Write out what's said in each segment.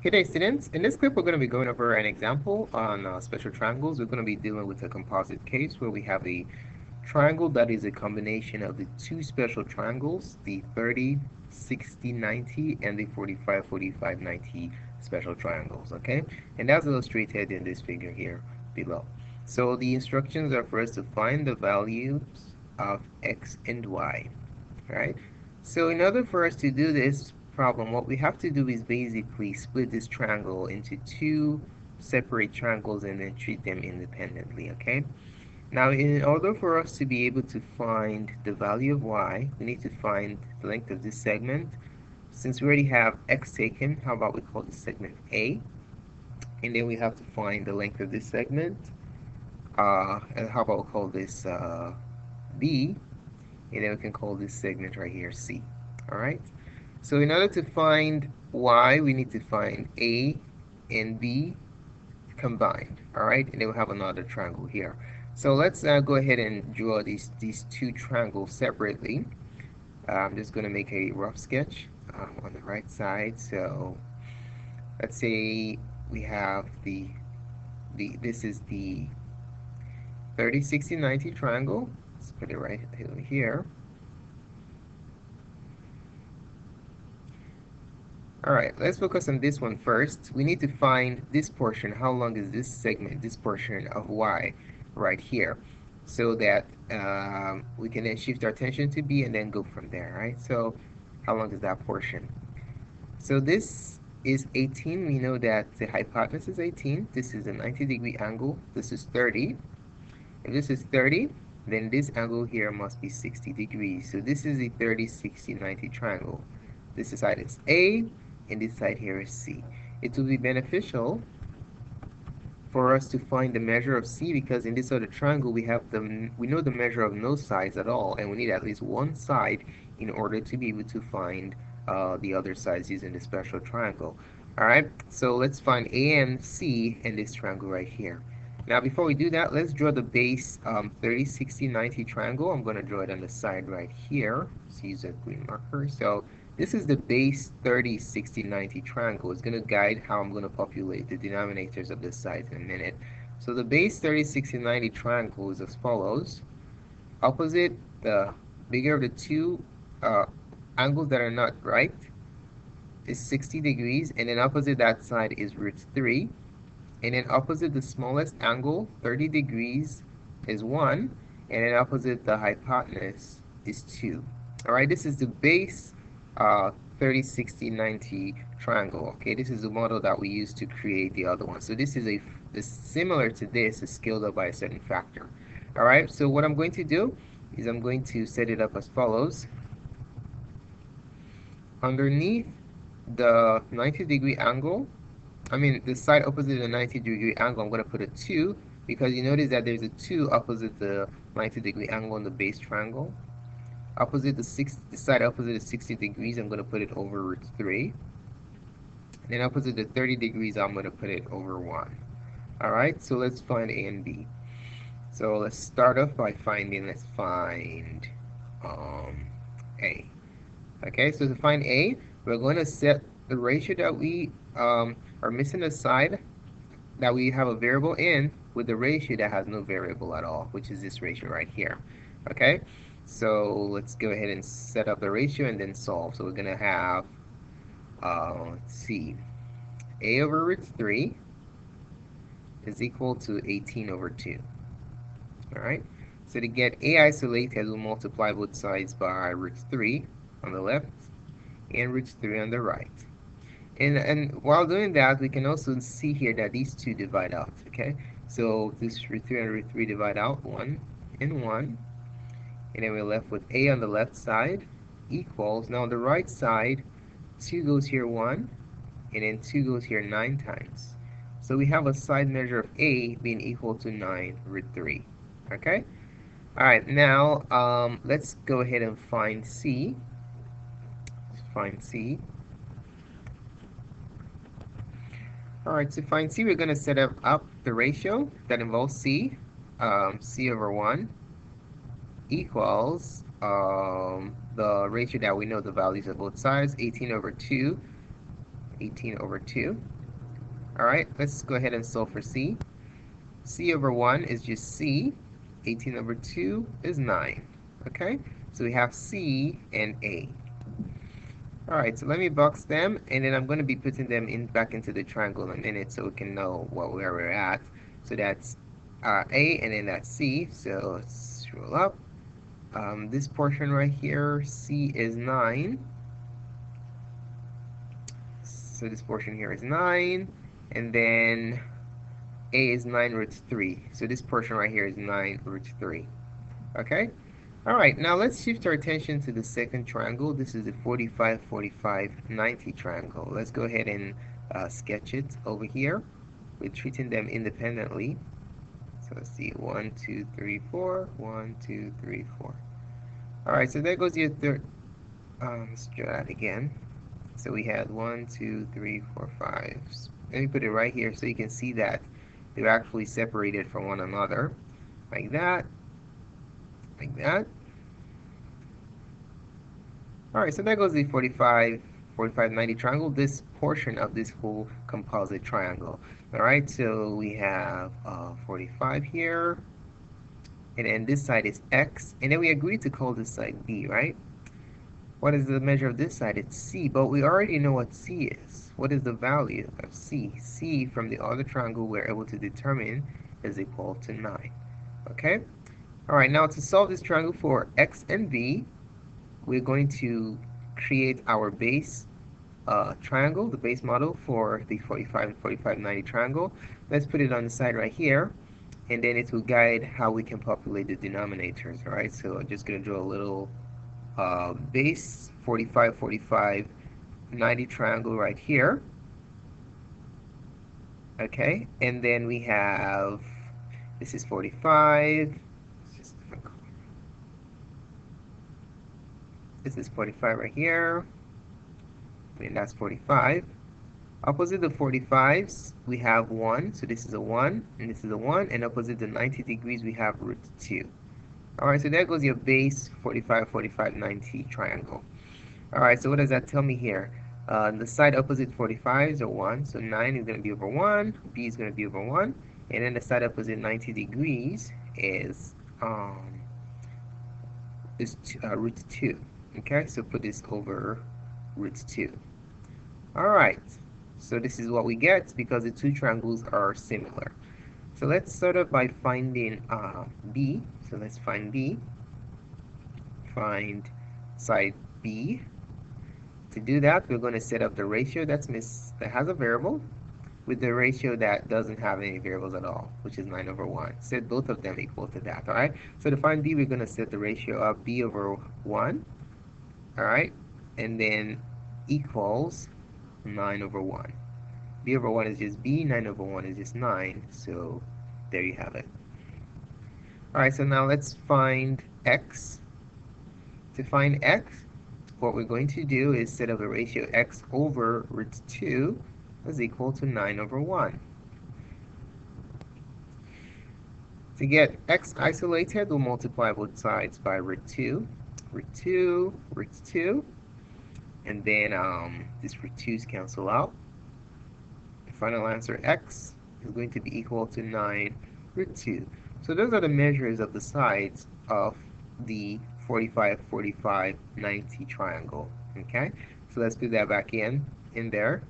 Hey there, students. In this clip, we're going to be going over an example on special triangles. We're going to be dealing with a composite case where we have a triangle that is a combination of the two special triangles, the 30, 60, 90, and the 45, 45, 90 special triangles, okay? And that's illustrated in this figure here below. So the instructions are for us to find the values of x and y, right? So in order for us to do this problem, what we have to do is basically split this triangle into two separate triangles and then treat them independently, okay? Now, in order for us to be able to find the value of y, we need to find the length of this segment. Since we already have x taken, how about we call this segment A? And then we have to find the length of this segment. And how about we call this B? And then we can call this segment right here C. All right? So in order to find y, we need to find A and B combined. All right? And then we have another triangle here. So let's go ahead and draw these two triangles separately. I'm just going to make a rough sketch on the right side. So let's say we have this is the 30, 60, 90 triangle. Let's put it right here. All right, let's focus on this one first. We need to find this portion. How long is this segment, this portion of y right here, so that we can then shift our attention to B and then go from there, right? So how long is that portion? So this is 18. We know that the hypotenuse is 18. This is a 90-degree angle. This is 30. If this is 30, then this angle here must be 60 degrees. So this is a 30, 60, 90 triangle. This side is A, and this side here is C. It will be beneficial for us to find the measure of C because in this other triangle we know the measure of no sides at all, and we need at least one side in order to be able to find the other sides using the special triangle. Alright, so let's find A and C in this triangle right here. Now before we do that, let's draw the base 30, 60, 90 triangle. I'm going to draw it on the side right here. Let's use a green marker. So this is the base 30, 60, 90 triangle. It's going to guide how I'm going to populate the denominators of the sides in a minute. So the base 30, 60, 90 triangle is as follows. Opposite, the bigger of the two angles that are not right is 60 degrees, and then opposite that side is √3. And then opposite the smallest angle, 30 degrees, is 1. And then opposite the hypotenuse is 2. All right, this is the base 30, 60, 90 triangle. Okay, this is the model that we use to create the other one. So this is similar to this, is scaled up by a certain factor. All right, so what I'm going to do is I'm going to set it up as follows. Underneath the 90-degree angle, the side opposite the 90-degree angle, I'm going to put a 2 because you notice that there's a 2 opposite the 90-degree angle in the base triangle. Opposite the side opposite the 60 degrees, I'm going to put it over √3. And then opposite the 30 degrees, I'm going to put it over 1. Alright, so let's find A and B. So let's start off by let's find A. Okay, so to find A, we're going to set the ratio that we are missing a side that we have a variable in with the ratio that has no variable at all, which is this ratio right here. Okay, so let's go ahead and set up the ratio and then solve. So we're going to have, let's see, A over √3 is equal to 18 over 2. All right, so to get A isolated, we'll multiply both sides by √3 on the left and √3 on the right. And while doing that, we can also see here that these two divide out, okay? So this √3 and √3 divide out, 1 and 1. And then we're left with A on the left side equals, now on the right side, 2 goes here 1, and then 2 goes here 9 times. So we have a side measure of A being equal to 9 √3, okay? All right, now let's go ahead and find C. Find C. All right, to find C, we're going to set up the ratio that involves C. C over 1 equals the ratio that we know the values of both sides, 18 over 2. 18 over 2. All right, let's go ahead and solve for c. C over 1 is just c. 18 over 2 is 9. Okay, so we have c and a. All right, so let me box them, and then I'm going to be putting them back into the triangle in a minute so we can know where we're at. So that's a, and then that's c. So let's roll up. This portion right here, c is 9. So this portion here is 9, and then a is 9 root 3. So this portion right here is 9 root 3. Okay? All right, now let's shift our attention to the second triangle. This is the 45, 45, 90 triangle. Let's go ahead and sketch it over here. We're treating them independently. So let's see, 1, 2, 3, 4, 1, 2, 3, 4. All right, so there goes your third. Let's do that again. So we had 1, 2, 3, 4, 5. Let me put it right here so you can see that they're actually separated from one another, like that. Like that. All right, so there goes the 45, 45, 90 triangle, this portion of this whole composite triangle. All right, so we have 45 here, and then this side is x, and then we agreed to call this side b, right? What is the measure of this side? It's c, but we already know what c is. What is the value of c? C from the other triangle we're able to determine is equal to 9, okay? All right, now to solve this triangle for x and b, we're going to create our base triangle, the base model for the 45 and 45, 90 triangle. Let's put it on the side right here, and then it will guide how we can populate the denominators, all right? So I'm just going to draw a little base 45, 45, 90 triangle right here. Okay, and then we have, this is 45. This is 45 right here, and that's 45. Opposite the 45s, we have 1, so this is a 1, and this is a 1, and opposite the 90 degrees, we have root 2. All right, so there goes your base 45, 45, 90 triangle. All right, so what does that tell me here? The side opposite 45s are 1, so 9 is going to be over 1, b is going to be over 1, and then the side opposite 90 degrees is root 2. Okay, so put this over root 2. All right, so this is what we get because the two triangles are similar. So let's start off by finding b. So let's find b. Find side b. To do that, we're going to set up the ratio that has a variable with the ratio that doesn't have any variables at all, which is 9 over 1. Set both of them equal to that, all right? So to find b, we're going to set the ratio of b over 1, all right? And then equals 9 over 1. b over 1 is just b, 9 over 1 is just 9, so there you have it. All right, so now let's find x. To find x, what we're going to do is set up the ratio x over root 2 is equal to 9 over 1. To get x isolated, we'll multiply both sides by root 2, root 2, root 2, and then these root 2's cancel out. The final answer, x, is going to be equal to 9 root 2. So those are the measures of the sides of the 45, 45, 90 triangle. Okay, so let's put that back in there.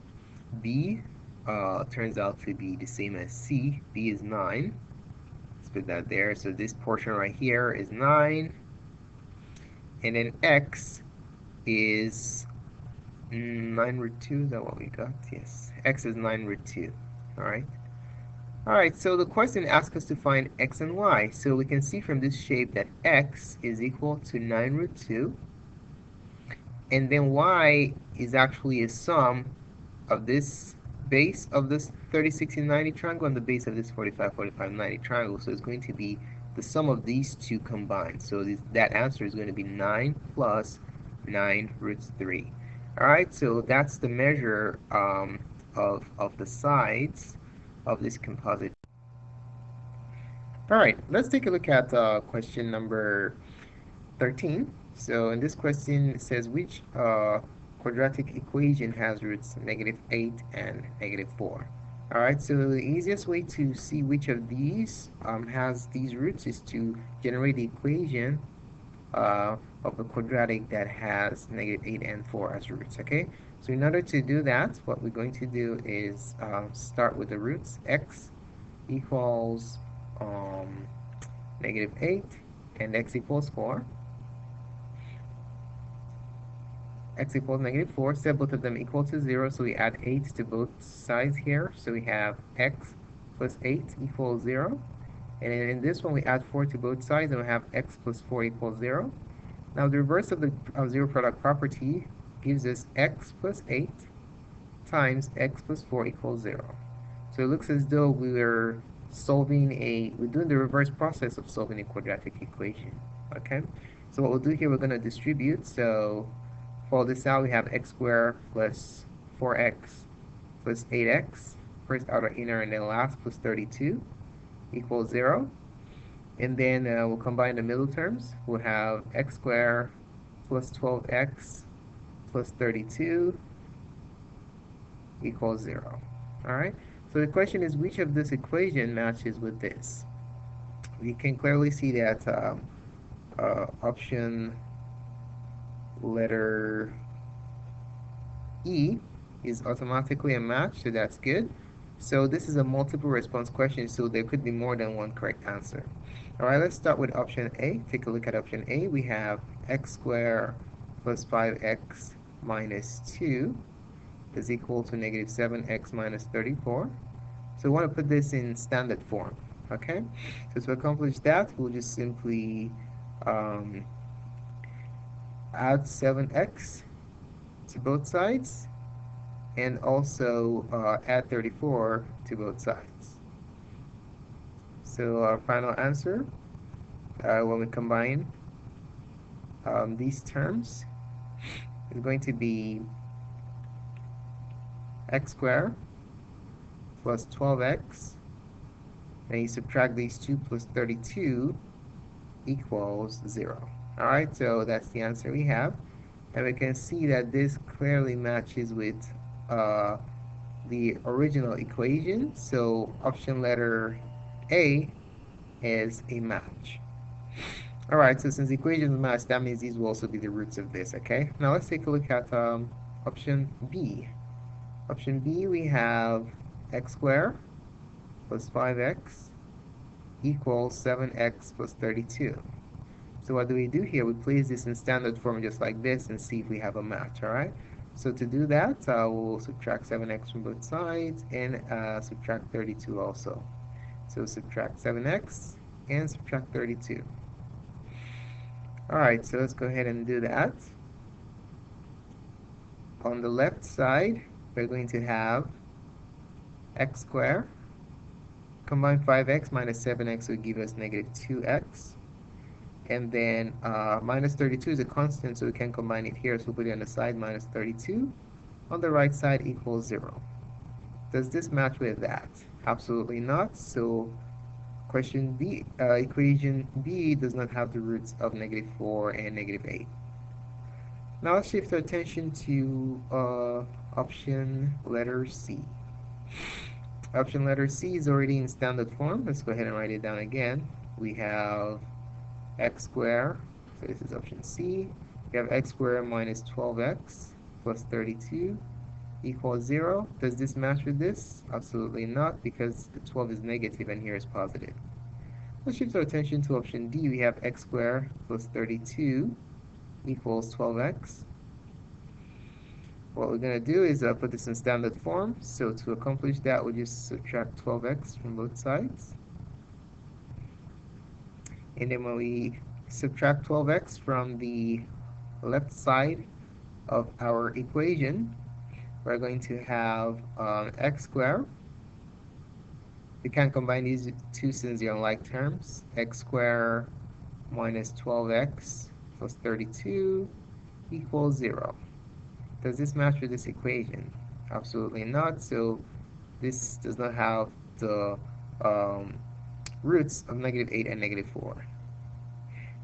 B turns out to be the same as C. B is 9. Let's put that there. So this portion right here is 9. And then X is 9 root 2. Is that what we got? Yes. X is 9 root 2. All right. All right, so the question asks us to find x and y. So we can see from this shape that x is equal to 9 root 2. And then y is actually a sum of this base of this 30, 60, 90 triangle and the base of this 45, 45, 90 triangle. So it's going to be the sum of these two combined. So that answer is going to be 9 plus 9 root 3. All right, so that's the measure of the sides of this composite. All right, let's take a look at question number 13. So in this question, it says which quadratic equation has roots -8 and -4. Alright, so the easiest way to see which of these has these roots is to generate the equation of a quadratic that has -8 and 4 as roots, okay? So in order to do that, what we're going to do is start with the roots. X equals -8 and x equals 4. X equals -4, set both of them equal to 0, so we add 8 to both sides here. So we have x plus 8 equals 0. And in this one, we add 4 to both sides, and we have x plus 4 equals 0. Now, the reverse of the zero product property gives us x plus 8 times x plus 4 equals 0. So it looks as though we're doing the reverse process of solving a quadratic equation, okay? So what we'll do here, we're going to distribute. So for this out, we have x squared plus 4x plus 8x, first outer inner and then last, plus 32 equals 0. And then we'll combine the middle terms. We'll have x squared plus 12x plus 32 equals 0. All right? So the question is, which of this equation matches with this? We can clearly see that option letter E is automatically a match, so that's good. So this is a multiple response question, so there could be more than one correct answer. All right, let's start with option A. Take a look at option A. We have x squared plus 5x minus 2 is equal to -7x minus 34. So we want to put this in standard form, okay? So to accomplish that, we'll just simply add 7x to both sides and also add 34 to both sides. So our final answer, when we combine these terms, is going to be x squared plus 12x, and you subtract these two plus 32 equals 0. All right, so that's the answer we have. And we can see that this clearly matches with the original equation. So option letter A is a match. All right, so since the equations match, that means these will also be the roots of this, okay? Now let's take a look at option B. Option B, we have x squared plus 5x equals 7x plus 32. So what do we do here? We place this in standard form just like this and see if we have a match, all right? So to do that, we'll subtract 7x from both sides and subtract 32 also. So subtract 7x and subtract 32. All right, so let's go ahead and do that. On the left side, we're going to have x squared. Combine 5x minus 7x will give us -2x. And then minus 32 is a constant, so we can combine it here. So we'll put it on the side, minus 32. On the right side equals 0. Does this match with that? Absolutely not. So question B, equation B does not have the roots of -4 and -8. Now let's shift our attention to option letter C. Option letter C is already in standard form. Let's go ahead and write it down again. We have x squared, so this is option C. We have x squared minus 12x plus 32 equals 0. Does this match with this? Absolutely not, because the 12 is negative and here is positive. Let's shift our attention to option D. We have x squared plus 32 equals 12x. What we're going to do is put this in standard form. So to accomplish that, we'll just subtract 12x from both sides. And then when we subtract 12x from the left side of our equation, we're going to have x squared. We can combine these two since they're unlike terms. X squared minus 12x plus 32 equals 0. Does this match with this equation? Absolutely not. So this does not have the roots of -8 and -4.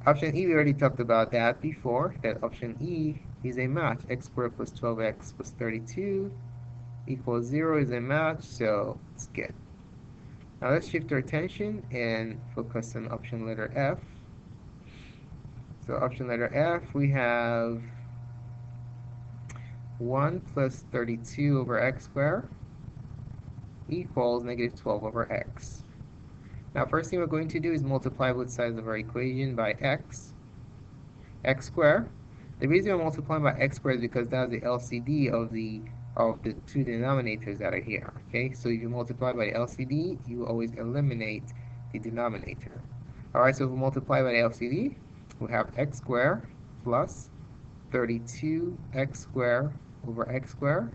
Option E, we already talked about that before, that option E is a match. X squared plus 12x plus 32 equals 0 is a match, so it's good. Now let's shift our attention and focus on option letter F. So option letter F, we have 1 plus 32 over x squared equals negative 12 over x. Now first thing we're going to do is multiply both sides of our equation by x squared. The reason we're multiplying by x squared is because that's the LCD of the two denominators that are here. Okay, so if you multiply by LCD, you always eliminate the denominator. Alright, so if we multiply by the LCD, we have x squared plus 32x squared over x squared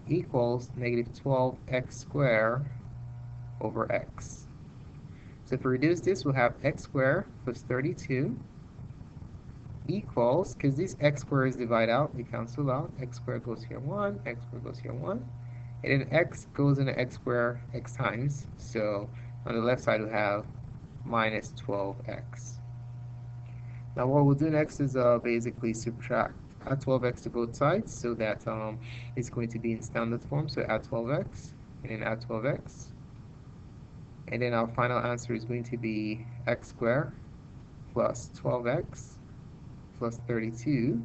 equals negative 12x squared over x. So if we reduce this, we'll have x squared plus 32 equals, because these x squares divide out, we cancel out, x squared goes here 1, x squared goes here 1, and then x goes into x squared x times, so on the left side we have minus 12x. Now what we'll do next is basically subtract, add 12x to both sides, so that it's going to be in standard form, so add 12x, and then add 12x, and then our final answer is going to be x squared plus 12x plus 32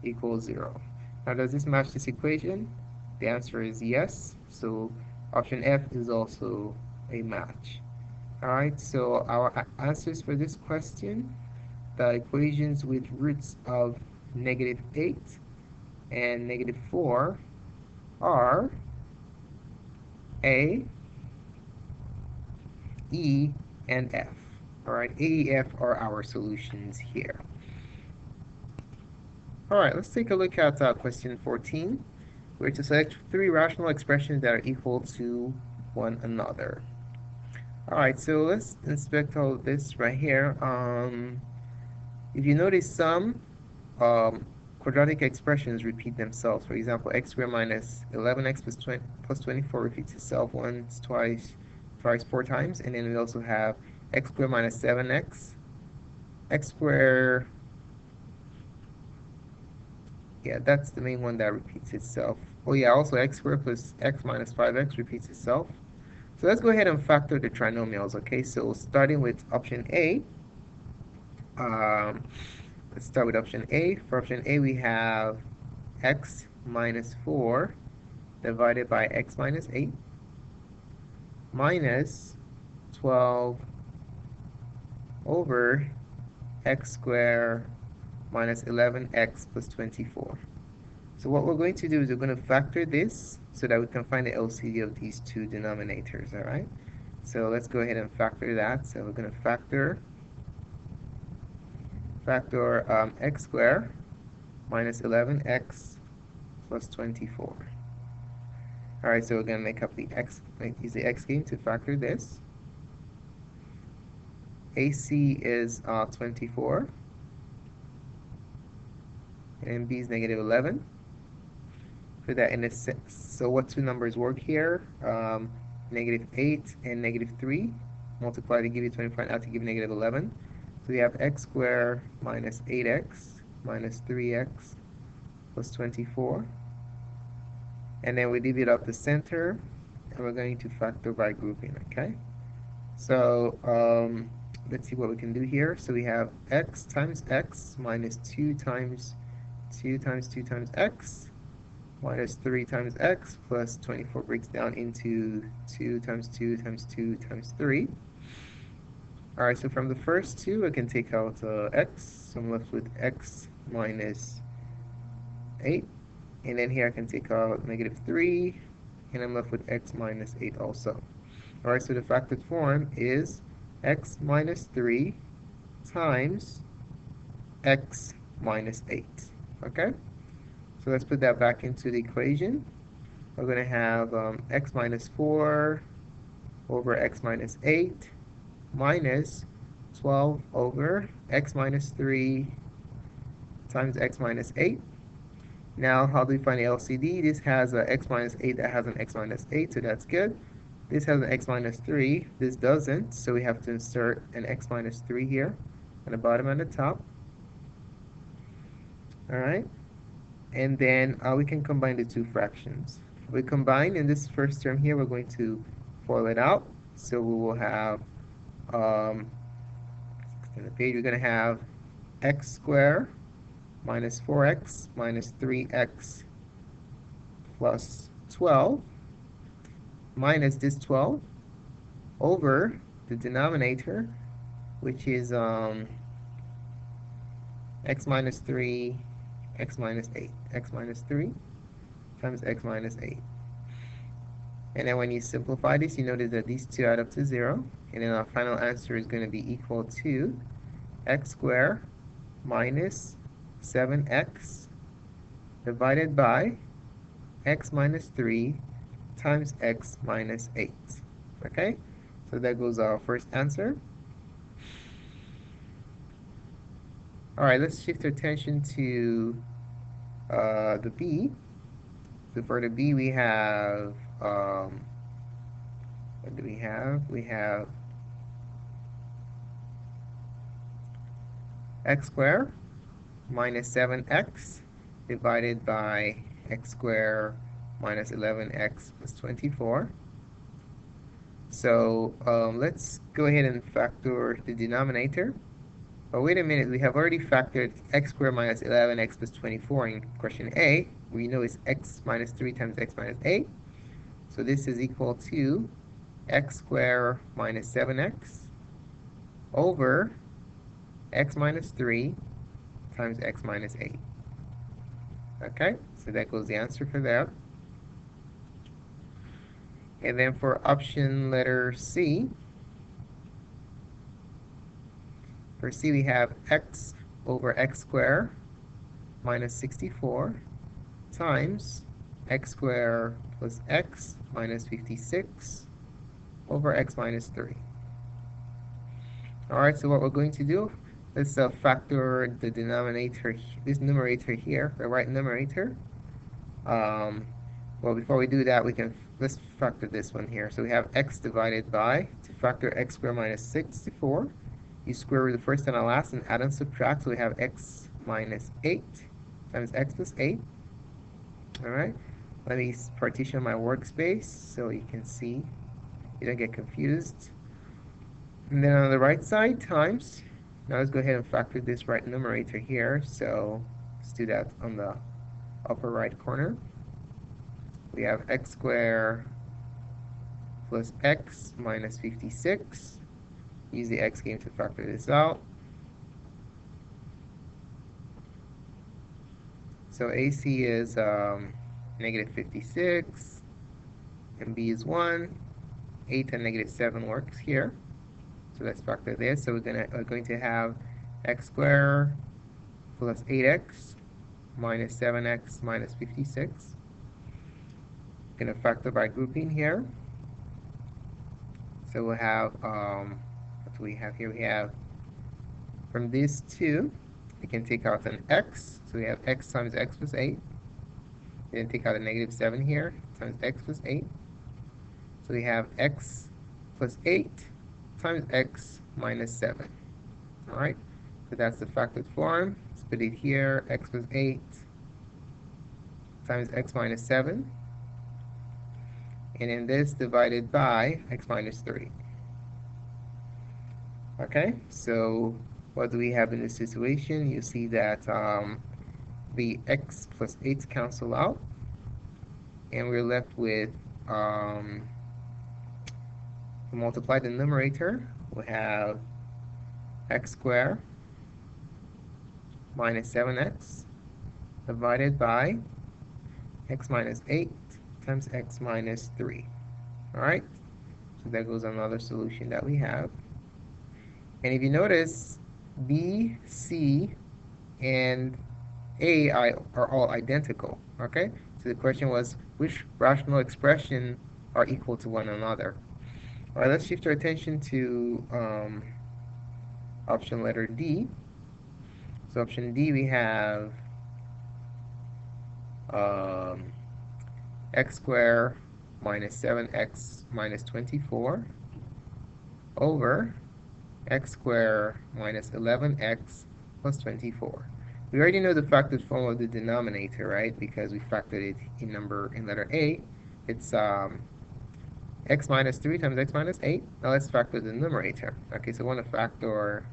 equals 0. Now does this match this equation? The answer is yes, so option F is also a match. Alright, so our answers for this question, the equations with roots of negative 8 and negative 4 are A, E, and F. Alright, A, E, F are our solutions here. Alright, let's take a look at question 14. We're to select 3 rational expressions that are equal to one another. Alright, so let's inspect all of this right here. If you notice, some quadratic expressions repeat themselves. For example, x squared minus 11x plus 24 repeats itself once, twice, 4 times. And then we also have x squared minus 7x, x squared, yeah, that's the main one that repeats itself. Oh yeah, also x squared plus x minus 5x repeats itself. So let's go ahead and factor the trinomials, okay? So starting with option A, let's start with option A. For option A, we have x minus 4 divided by x minus 8 minus 12 over x squared minus 11x plus 24. So what we're going to do is we're going to factor this so that we can find the LCD of these two denominators, all right? So let's go ahead and factor that. So we're going to factor x squared minus 11x plus 24. All right, so we're going to make up the x, use the x game to factor this. AC is 24, and B is negative 11. Put that in a so what two numbers work here? Negative 8 and negative 3. Multiply to give you 24 and add to give you negative 11. So we have x squared minus 8x minus 3x plus 24. And then we divvy up the center, and we're going to factor by grouping, okay? So let's see what we can do here. So we have x times x minus 2 times 2 times 2 times x minus 3 times x plus 24 breaks down into 2 times 2 times 2 times 3. Alright, so from the first two, I can take out x. So I'm left with x minus 8. And then here I can take out negative 3. And I'm left with x minus 8 also. Alright, so the factored form is x minus 3 times x minus 8. Okay? So let's put that back into the equation. We're going to have x minus 4 over x minus 8 minus 12 over x minus 3 times x minus 8. Now, how do we find the LCD? This has an x minus 8 that has an x minus 8, so that's good. This has an x minus 3. This doesn't, so we have to insert an x minus 3 here on the bottom and the top. All right, and then we can combine the two fractions. We combine in this first term here, we're going to FOIL it out. So we will have, on the page, we're going to have x squared minus 4x minus 3x plus 12 minus this 12 over the denominator, which is x minus 3, x minus 8, x minus 3 times x minus 8. And then when you simplify this, you notice that these two add up to 0. And then our final answer is going to be equal to x squared minus 7x divided by x minus 3 times x minus 8. Okay? So that goes our first answer. All right, let's shift our attention to the B. So for the B, we have, what do we have? We have x squared minus 7x divided by x squared minus 11x plus 24. So let's go ahead and factor the denominator. But wait a minute, we have already factored x squared minus 11x plus 24 in question A. We know it's x minus 3 times x minus 8. So this is equal to x squared minus 7x over x minus 3 times x minus 8. Okay, so that goes the answer for that. And then for option letter C, for C we have x over x squared minus 64 times x squared plus x minus 56 over x minus 3. All right, so what we're going to do, let's factor the denominator, this numerator here, the right numerator. Well, before we do that, let's factor this one here. So we have x divided by, to factor x squared minus 64, you square root the first and the last and add and subtract. So we have x minus 8 times x plus 8. All right, let me partition my workspace so you can see, you don't get confused. And then on the right side, times. Now let's go ahead and factor this right numerator here. So let's do that on the upper right corner. We have x squared plus x minus 56. Use the x game to factor this out. So AC is negative 56, and B is 1. 8 and negative 7 works here. So let's factor this. So we're going to have x squared plus 8x minus 7x minus 56. Going to factor by grouping here. So we'll have, what do we have here? We have, from these two, we can take out an x. So we have x times x plus 8. Then take out a negative 7 here, times x plus 8. So we have x plus 8 times x minus 7. All right, so that's the factored form. Let's put it here, x plus 8 times x minus 7. And then this divided by x minus 3. Okay, so what do we have in this situation? You see that the x plus 8 cancel out. And we're left with, to multiply the numerator, we have x squared minus 7x divided by x minus 8 times x minus 3. All right, so that goes another solution that we have. And if you notice, B, C, and A are all identical. Okay, so the question was, which rational expression are equal to one another? All right, let's shift our attention to option letter D. So option D, we have x squared minus 7x minus 24 over x squared minus 11x plus 24. We already know the factored form of the denominator, right? Because we factored it in letter A. It's x minus 3 times x minus 8. Now let's factor the numerator. Okay, so we want to factor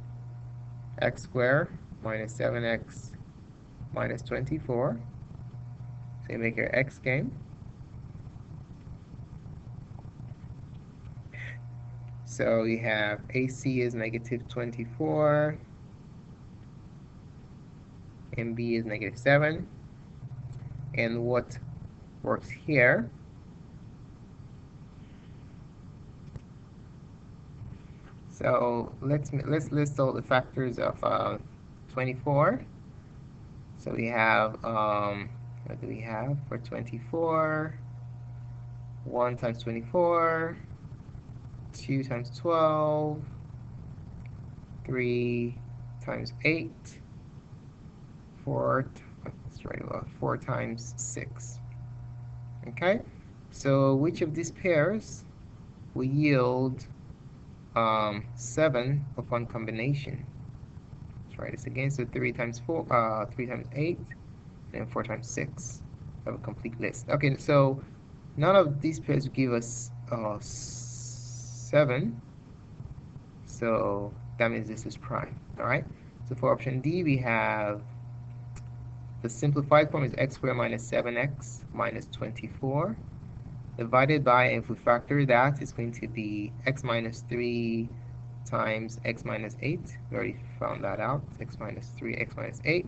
x squared minus 7x minus 24. So you make your x game. So we have AC is negative 24, and B is negative 7. And what works here? So let's list all the factors of 24. So we have what do we have for 24? 1 times 24, 2 times 12, 3 times 8, 4 times 6. Okay, so which of these pairs will yield 7 upon combination? Let's write this again. So 3 times 4, 3 times 8, and 4 times 6. I have a complete list. Okay, so none of these pairs will give us 7. So that means this is prime. All right. So for option D, we have the simplified form is x squared minus 7x minus 24 divided by, if we factor that, it's going to be x minus 3 times x minus 8. We already found that out. X minus 3, x minus 8.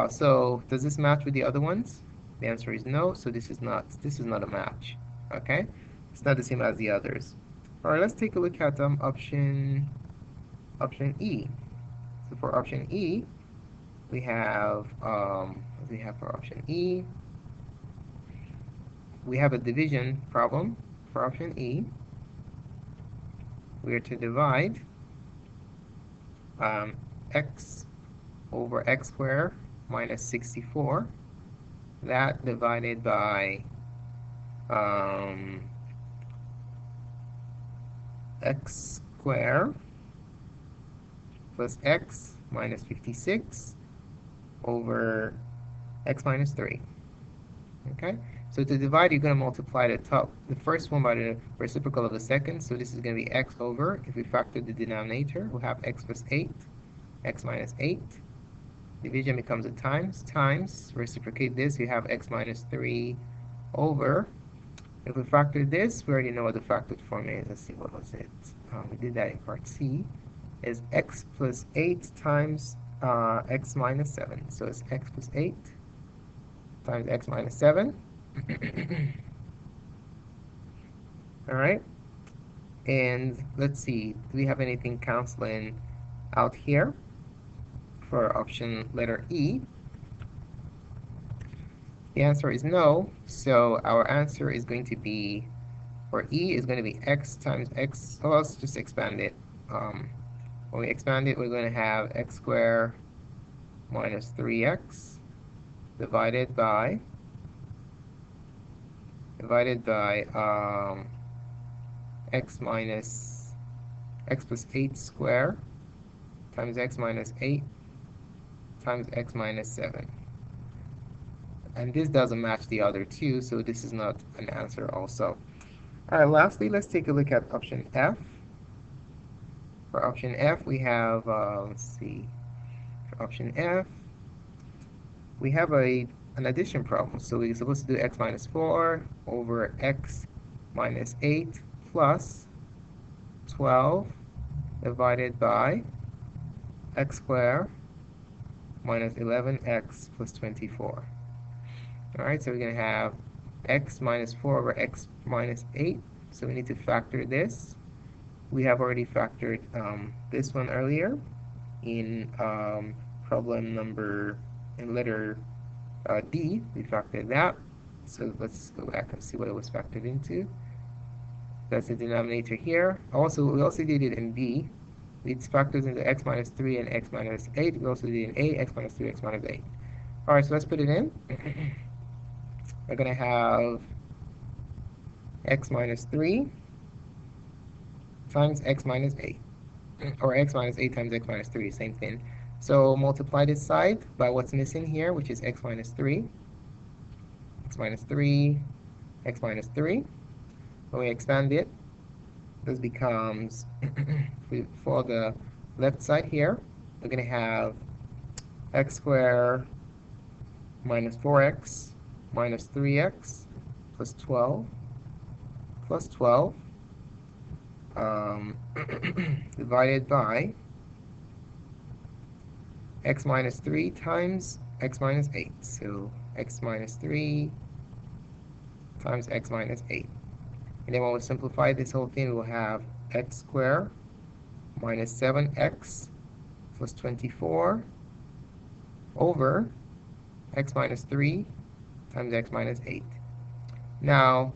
So does this match with the other ones? The answer is no. So this is not a match. Okay, it's not the same as the others. All right, let's take a look at option E. So for option E, we have what do we have for option E? We have a division problem for option E. We are to divide x over x squared minus 64. That divided by x squared plus x minus 56 over x minus 3. Okay, so to divide, you're going to multiply the first one by the reciprocal of the second. So this is going to be x over, if we factor the denominator, we'll have x plus 8, x minus 8. Division becomes a times, reciprocate this, you have x minus 3 over. If we factor this, we already know what the factored form is. Let's see, what was it? We did that in part C. Is x plus 8 times x minus 7. So it's x plus 8 times x minus 7. All right. And let's see, do we have anything canceling out here for option letter E? The answer is no. So our answer is going to be, for E, is going to be x times x. Oh, let's just expand it. When we expand it, we're going to have x squared minus 3x divided by x plus 8 squared times x minus 8 times x minus 7. And this doesn't match the other two, so this is not an answer also. All right, lastly, let's take a look at option F. For option F, we have, let's see, for option F, we have an addition problem. So we're supposed to do x minus 4 over x minus 8 plus 12 divided by x squared minus 11x plus 24. All right, so we're going to have x minus 4 over x minus 8. So we need to factor this. We have already factored this one earlier in problem number, in letter D. We factored that. So let's go back and see what it was factored into. That's the denominator here. We also did it in B. It factors into x minus 3 and x minus 8. We also did it in A, x minus 3, x minus 8. All right, so let's put it in. We're going to have x minus 3 times x minus 8. Or x minus 8 times x minus 3, same thing. So multiply this side by what's missing here, which is x minus 3, x minus 3, x minus 3. When we expand it, this becomes, for the left side here, we're going to have x squared minus 4x minus 3x plus 12 plus 12 divided by x minus 3 times x minus 8. So x minus 3 times x minus 8. And then when we simplify this whole thing, we'll have x squared minus 7x plus 24 over x minus 3 times x minus 8. Now,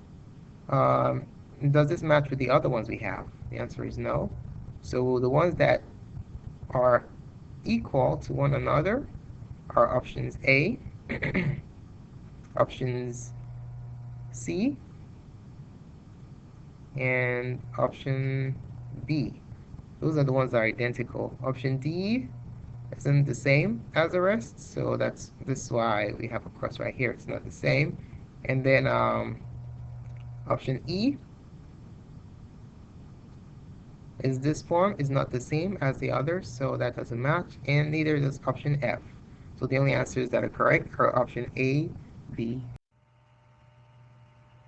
does this match with the other ones we have? The answer is no. So the ones that are equal to one another are options A, options C, and option B. Those are the ones that are identical. Option D isn't the same as the rest, so this is why we have a cross right here. It's not the same. And then option E is this form is not the same as the others, so that doesn't match, and neither does option F. So the only answers that are correct are option A, B.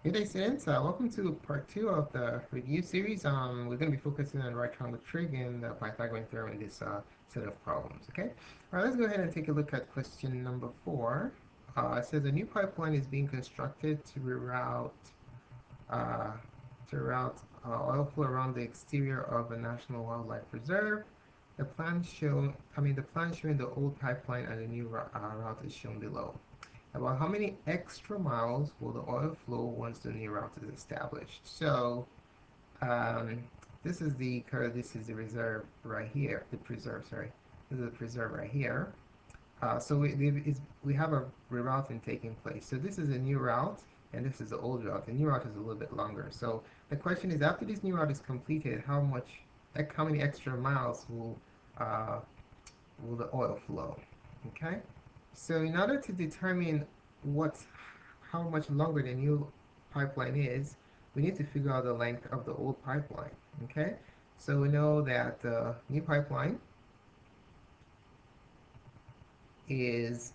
Good day, students. Welcome to part 2 of the review series. We're going to be focusing on right triangle trig and the Pythagorean theorem in this set of problems. Okay. All right. Let's go ahead and take a look at question number 4. It says a new pipeline is being constructed to reroute oil flow around the exterior of a national wildlife reserve. The plan showing the old pipeline and the new route is shown below. About how many extra miles will the oil flow once the new route is established? So this is the reserve right here, the preserve, sorry. This is the preserve right here. So we have a rerouting taking place. So this is a new route, and this is the old route. The new route is a little bit longer. So the question is, after this new route is completed, how many extra miles will the oil flow? Okay. So in order to determine how much longer the new pipeline is, we need to figure out the length of the old pipeline. Okay. So we know that the new pipeline is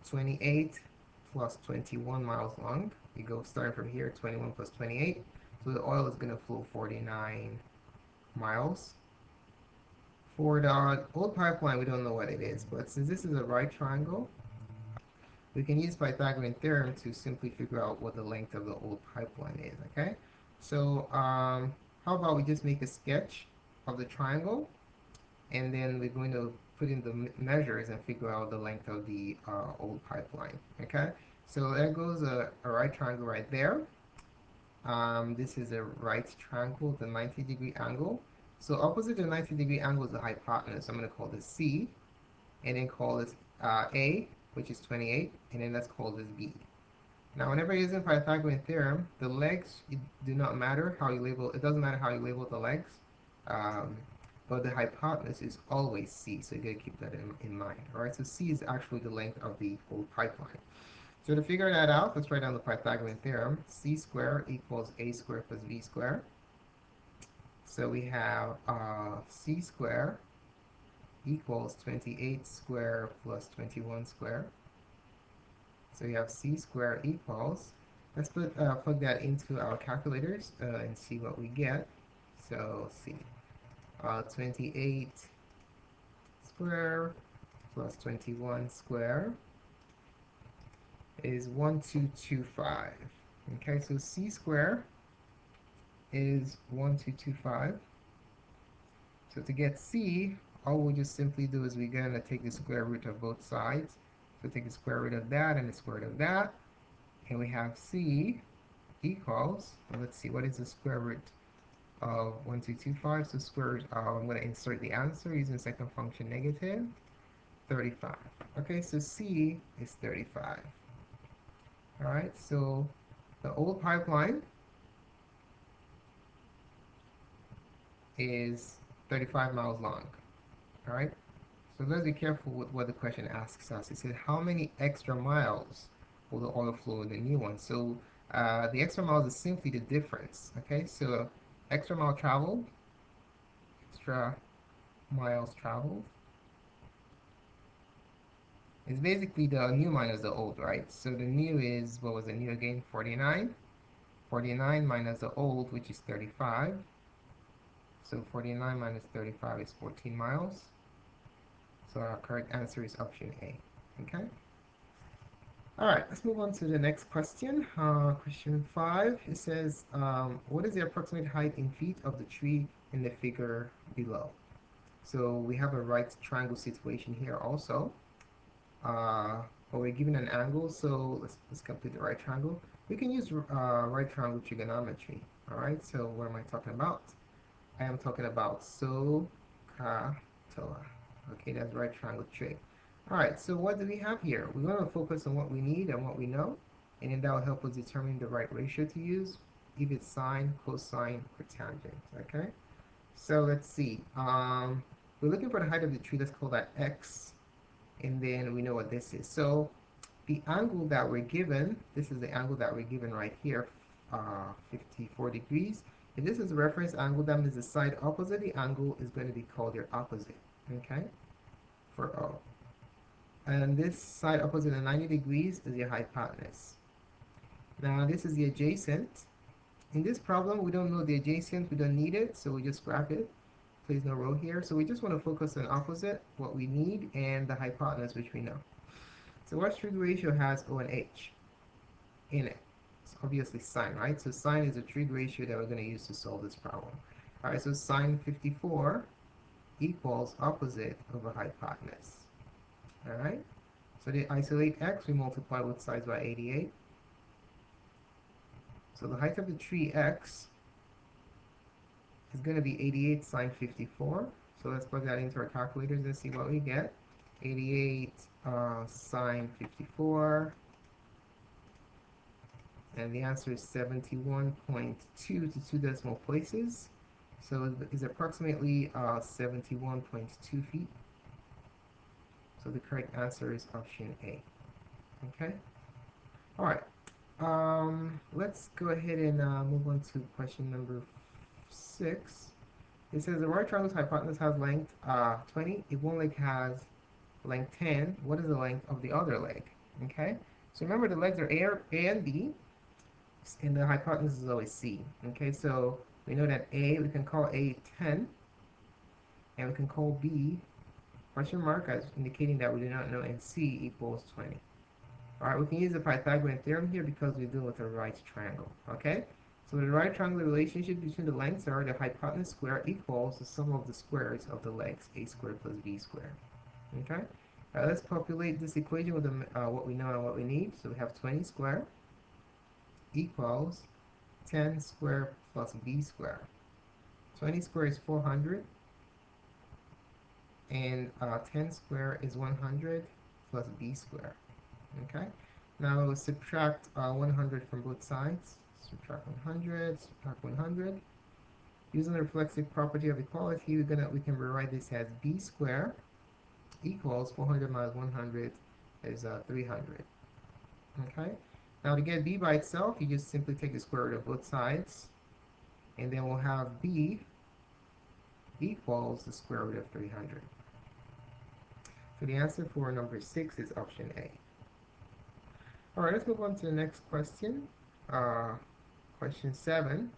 28 plus 21 miles long. You go starting from here, 21 plus 28. So the oil is going to flow 49 miles. For the old pipeline, we don't know what it is, but since this is a right triangle, we can use Pythagorean theorem to simply figure out what the length of the old pipeline is, okay? So how about we just make a sketch of the triangle, and then we're going to put in the measures and figure out the length of the old pipeline, okay? So there goes a right triangle right there. This is a right triangle, the 90-degree angle. So opposite the 90-degree angle is the hypotenuse. I'm going to call this C, and then call this A, which is 28, and then let's call this B. Now, whenever you're using Pythagorean theorem, the legs do not matter how you label. It doesn't matter how you label the legs, but the hypotenuse is always C. So you gotta keep that in mind. All right. So C is actually the length of the whole pipeline. So to figure that out, let's write down the Pythagorean theorem. C squared equals A squared plus B squared. So we have C squared equals 28 squared plus 21 squared. So we have C squared equals, let's plug that into our calculators and see what we get. So C, 28 squared plus 21 squared is 1225. Okay, so C squared is 1225. So to get C, all we'll just simply do is we're going to take the square root of both sides. So take the square root of that and the square root of that. And we have C equals, well, let's see, what is the square root of 1225? So square root, I'm going to insert the answer using second function negative, 35. Okay, so C is 35. All right, so the old pipeline is 35 miles long. All right. So let's be careful with what the question asks us. It said, how many extra miles will the oil flow in the new one? So the extra miles is simply the difference. Okay, so extra mile traveled, extra miles traveled is basically the new minus the old, right? So the new is, what was the new again? 49. 49 minus the old, which is 35. So 49 minus 35 is 14 miles. So our correct answer is option A. Okay. All right, let's move on to the next question. Question 5. It says, what is the approximate height in feet of the tree in the figure below? So we have a right triangle situation here also. But we're given an angle, so let's complete the right triangle. We can use right triangle trigonometry. All right, so what am I talking about? I am talking about SOHCAHTOA. Okay, that's right triangle trig. All right, so what do we have here? We're going to focus on what we need and what we know, and then that will help us determine the right ratio to use, if it's sine, cosine, or tangent. Okay, so let's see. We're looking for the height of the tree. Let's call that x, and then we know what this is. So the angle that we're given, this is the angle that we're given right here, 54 degrees. If this is a reference angle, that means the side opposite the angle is going to be called your opposite, okay, for O. And this side opposite the 90 degrees is your hypotenuse. Now this is the adjacent. In this problem, we don't know the adjacent, we don't need it, so we just scrap it. Please no row here. So we just want to focus on opposite, what we need, and the hypotenuse, which we know. So what trig ratio has O and H in it? It's obviously sine, right? So sine is a trig ratio that we're going to use to solve this problem. All right, so sine 54 equals opposite over hypotenuse. All right, so to isolate x, we multiply both sides by 88. So the height of the tree x is going to be 88 sine 54. So let's plug that into our calculators and see what we get. 88 sine 54. And the answer is 71.2 to 2 decimal places. So it's approximately 71.2 feet. So the correct answer is option A. Okay? All right. Let's go ahead and move on to question number 6. It says the right triangle's hypotenuse has length 20. If one leg has length 10, what is the length of the other leg? Okay? So remember the legs are A and B, and the hypotenuse is always C. Okay, so we know that A, we can call A 10, and we can call B question mark as indicating that we do not know, and C equals 20. All right, we can use the Pythagorean theorem here because we deal with a right triangle. Okay, so the right triangle relationship between the lengths are the hypotenuse square equals the sum of the squares of the legs, A squared plus B squared. Okay, let's populate this equation with what we know and what we need. So we have 20 squared equals 10 squared plus b squared. 20 squared is 400, and 10 squared is 100 plus b squared. Okay, now we'll subtract 100 from both sides. Subtract 100, subtract 100. Using the reflexive property of equality, we can rewrite this as b squared equals 400 minus 100 is 300. Okay, now to get b by itself, you just simply take the square root of both sides, and then we'll have b equals the square root of 300. So the answer for number 6 is option A. All right, let's move on to the next question. Question 7.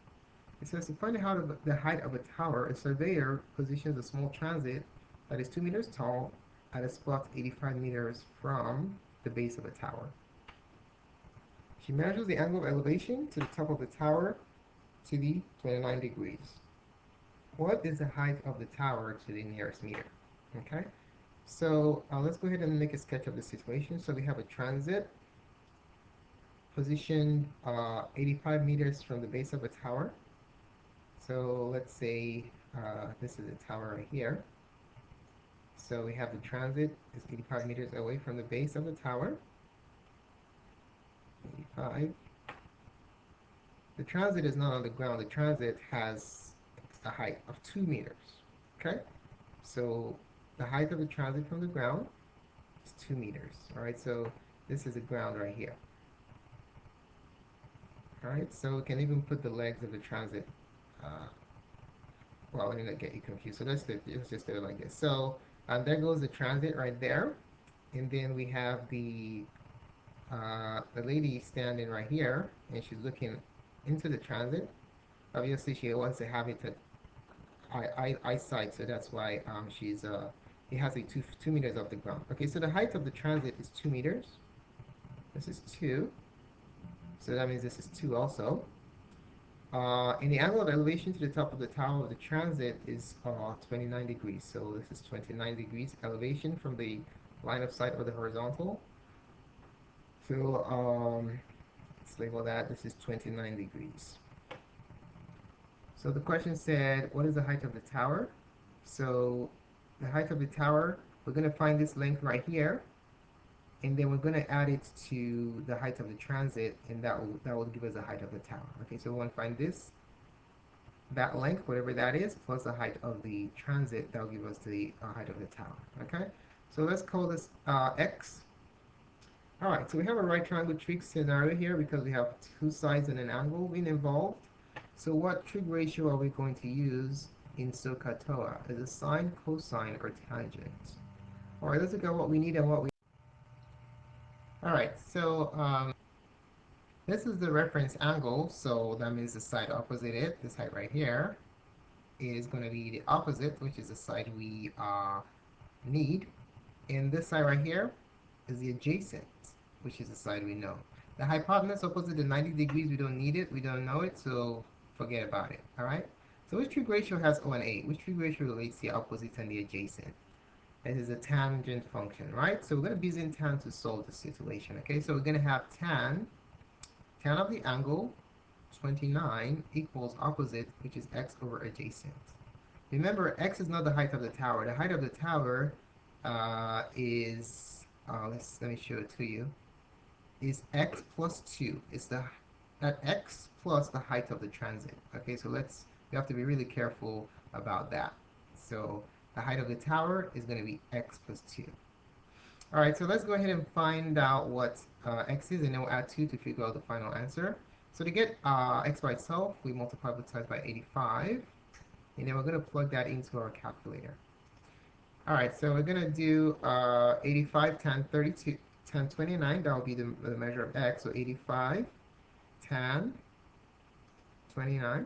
It says to find out the height of a tower, a surveyor positions a small transit that is 2 meters tall at a spot 85 meters from the base of a tower. She measures the angle of elevation to the top of the tower to be 29 degrees. What is the height of the tower to the nearest meter? Okay, so let's go ahead and make a sketch of the situation. So we have a transit positioned 85 meters from the base of a tower. So let's say this is a tower right here. So we have the transit is 85 meters away from the base of the tower. 85. The transit is not on the ground. The transit has a height of 2 meters. Okay, so the height of the transit from the ground is 2 meters. All right, so this is the ground right here. All right, so we can even put the legs of the transit. Uh, well, let me not get you confused. So let's just do it like this. So there goes the transit right there, and then we have the lady standing right here, and she's looking into the transit. Obviously, she wants to have it at eyesight, so that's why it has a 2 meters off the ground. Okay, so the height of the transit is 2 meters. This is 2, so that means this is 2 also. And the angle of elevation to the top of the tower of the transit is 29 degrees. So this is 29 degrees elevation from the line of sight or the horizontal. So let's label that. This is 29 degrees. So the question said, what is the height of the tower? So the height of the tower, we're going to find this length right here, and then we're going to add it to the height of the transit, and that will give us the height of the tower. Okay, so we want to find that length, whatever that is, plus the height of the transit, that will give us the height of the tower. Okay, so let's call this x. All right, so we have a right triangle trig scenario here because we have two sides and an angle being involved. So what trig ratio are we going to use in SOHCAHTOA? Is it sine, cosine, or tangent? All right, let's look at what we need and what we... All right, so this is the reference angle, so that means the side opposite it, this side right here, is going to be the opposite, which is the side we need. And this side right here is the adjacent, which is the side we know. The hypotenuse opposite the 90 degrees, we don't need it, we don't know it, so forget about it, all right? So which trig ratio has O and A? Which trig ratio relates the opposite and the adjacent? This is a tangent function, right? So we're going to be using tan to solve the situation, okay? So we're going to have tan of the angle, 29, equals opposite, which is x over adjacent. Remember, x is not the height of the tower. The height of the tower let me show it to you, is x plus 2. It's that x plus the height of the transit. Okay, so we have to be really careful about that. So the height of the tower is going to be x plus 2. All right, so let's go ahead and find out what x is, and then we'll add 2 to figure out the final answer. So to get x by itself, we multiply both sides by 85, and then we're going to plug that into our calculator. All right, so we're going to do 85 tan 32, tan 29. That will be the measure of x. So 85 tan 29.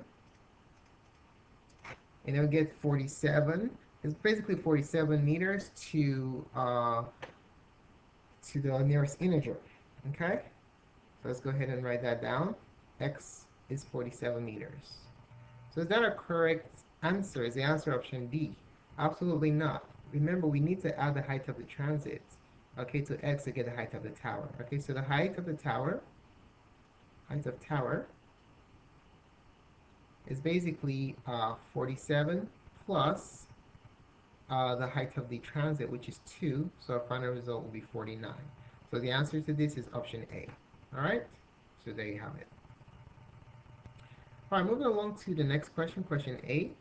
And then we get 47. It's basically 47 meters to the nearest integer. Okay? So let's go ahead and write that down. X is 47 meters. So is that a correct answer? Is the answer option D? Absolutely not. Remember, we need to add the height of the transit, okay, to x to get the height of the tower. Okay, so the height of tower is basically 47 plus the height of the transit, which is 2. So our final result will be 49. So the answer to this is option A. All right, so there you have it. All right, moving along to the next question, question 8.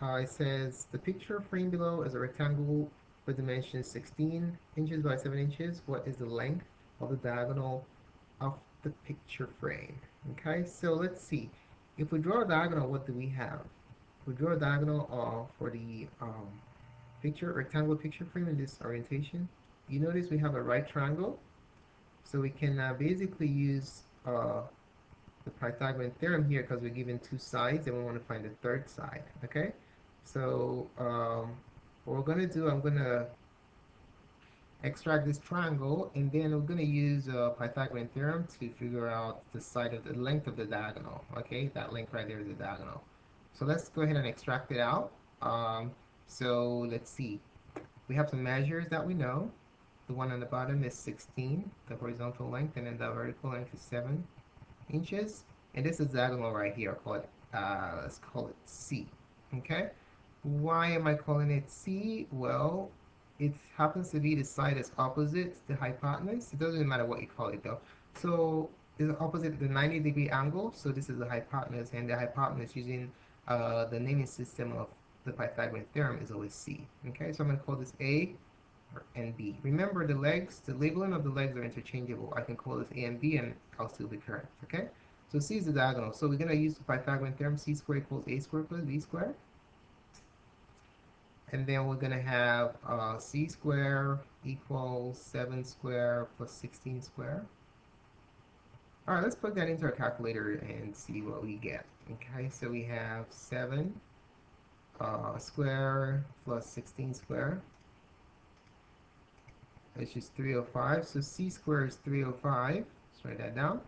It says the picture frame below is a rectangle with dimensions 16 inches by 7 inches. What is the length of the diagonal of the picture frame? Okay, so let's see. If we draw a diagonal, what do we have? We draw a diagonal for the rectangular picture frame in this orientation. You notice we have a right triangle, so we can basically use the Pythagorean theorem here because we're given two sides and we want to find the third side, okay? So what we're going to do, I'm going to extract this triangle, and then we're going to use Pythagorean theorem to figure out the length of the diagonal, okay? That length right there is the diagonal. So let's go ahead and extract it out. So let's see. We have some measures that we know. The one on the bottom is 16, the horizontal length, and then the vertical length is 7 inches. And this is diagonal right here. Let's call it C. Okay? Why am I calling it C? Well, it happens to be the side that's opposite the hypotenuse. It doesn't matter what you call it though. So it's opposite the 90-degree angle. So this is the hypotenuse, and the hypotenuse using the naming system of the Pythagorean theorem is always C. Okay, so I'm going to call this A and B. Remember the legs, the labeling of the legs are interchangeable. I can call this A and B and I'll still be correct. Okay, so C is the diagonal. So we're going to use the Pythagorean theorem. C squared equals A squared plus B squared. And then we're going to have C squared equals 7 squared plus 16 squared. All right, let's plug that into our calculator and see what we get. Okay, so we have 7 square plus 16 square, which is 305. So C squared is 305. Let's write that down.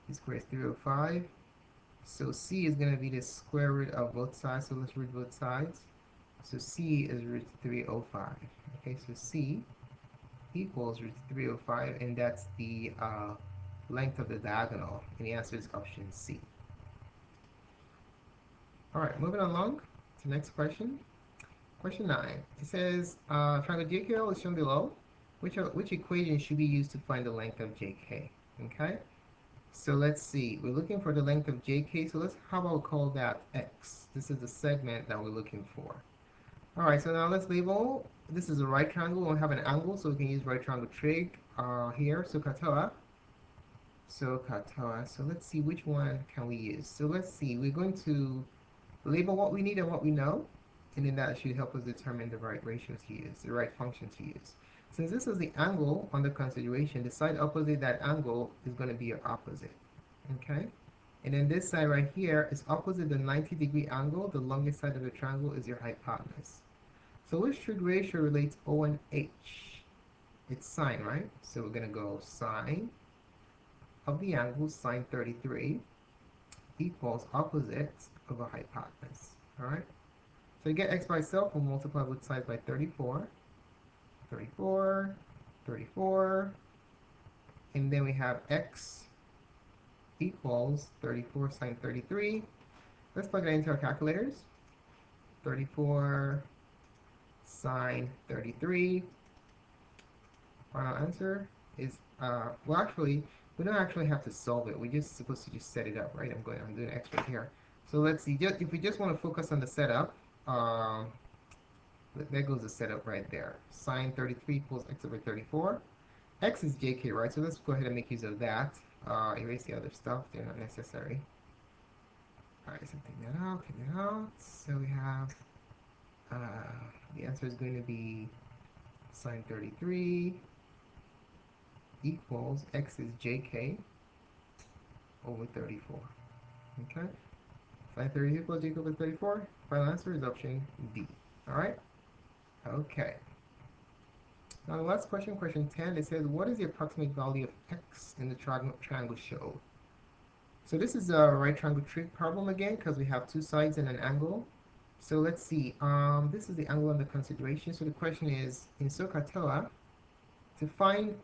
C squared is 305. So C is going to be the square root of both sides. So let's root both sides. So C is root 305. Okay, so C equals root 305, and that's the length of the diagonal. And the answer is option C. All right, moving along to the next question. Question 9. It says, triangle JKL is shown below. Which equation should be used to find the length of JK? Okay, so let's see. We're looking for the length of JK, so how about we call that X? This is the segment that we're looking for. All right, so now let's label. This is a right triangle. We have an angle, so we can use right triangle trig here. So katoa. So let's see which one can we use. So let's see. We're going to label what we need and what we know, and then that should help us determine the right ratio to use, the right function to use. Since this is the angle under consideration, the side opposite that angle is going to be your opposite. Okay? And then this side right here is opposite the 90-degree angle. The longest side of the triangle is your hypotenuse. So which trig ratio relates O and H? It's sine, right? So we're going to go sine of the angle, sine 33, equals opposite of a hypotenuse. All right? So to get x by itself, we'll multiply both sides by 34. 34, 34, and then we have x equals 34 sine 33. Let's plug that into our calculators. 34 sine 33. Final answer is, well, actually, we don't actually have to solve it. We're just supposed to just set it up, right? I'm doing extra here. So let's see, if we just want to focus on the setup, there goes the setup right there. Sine 33 equals x over 34. X is jk, right? So let's go ahead and make use of that. Erase the other stuff. They're not necessary. All right, so take that out, take that out. So we have, the answer is going to be sine 33 equals x is jk over 34. Okay? Sine 33 equals jk over 34. Final answer is option D. All right? Okay. Now the last question, question 10, it says, what is the approximate value of x in the triangle shown? So this is a right triangle trig problem again, because we have two sides and an angle. So let's see, this is the angle under consideration. So the question is, in SOHCAHTOA, to find